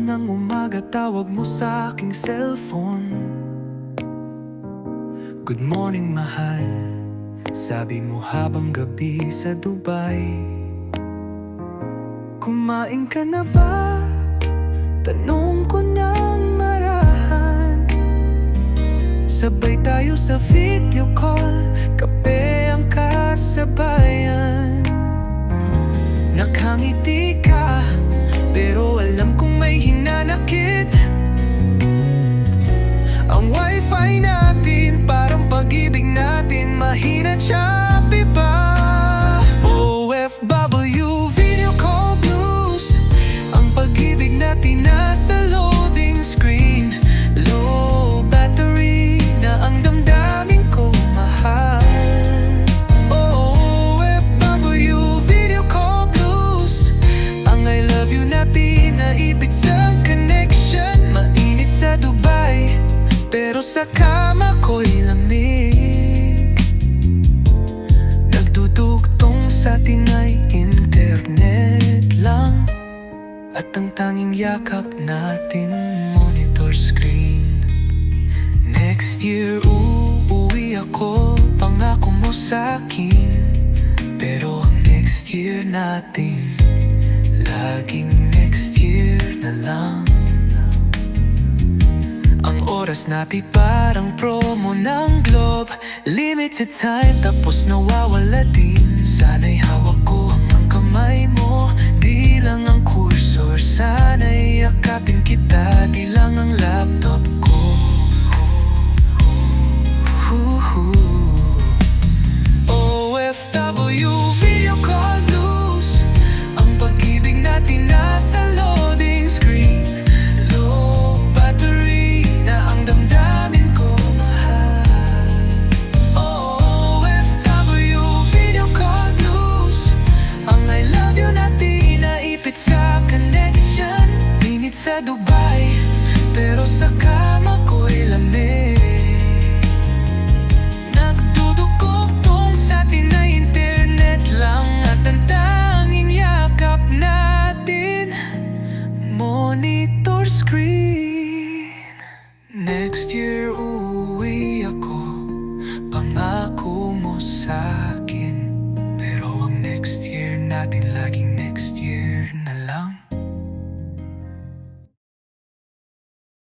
ng umaga, tawag mo sa aking cellphone. Good morning mahal, sabi mo habang gabi sa Dubai. Kumain ka na ba? Tanong ko ng marahan. Sabay tayo sa video call, kape ang kasabayan. Nakangiti ka, pero alam kong may hinanakit. Ang wifi natin, parang pag-ibig natin, mahina choppy pa. OFW video call blues, ang pag-ibig natin nasa loading screen. Low battery na ang damdamin ko, mahal. OFW video call blues, ang I love you natin naipit sa connection. Mainit sa Dubai, pero sa kama ko'y lamig. Nagdudugtong sa atin ay internet lang, at ang tanging yakap natin monitor screen. Next year uuwi ako, pangako mo sa'kin. Pero ang next year natin, laging next year na lang. Ang oras natin parang promo ng Globe, limited time tapos nawawala din. Sana'y hawak ko ang kamay mo, di lang ang cursor. Sana'y yakapin kita, di lang ang laptop ko. OFW video call blues, ang pag-ibig natin nasa loading screen. Low battery na ang damdamin ko, mahal. OFW video call blues, ang I love you natin naipit sa connection. Minit sa Dubai, pero sa kama ko'y lamig. Nagdudugtong sa atin na internet lang, at ang tanging yakap natin monitor screen.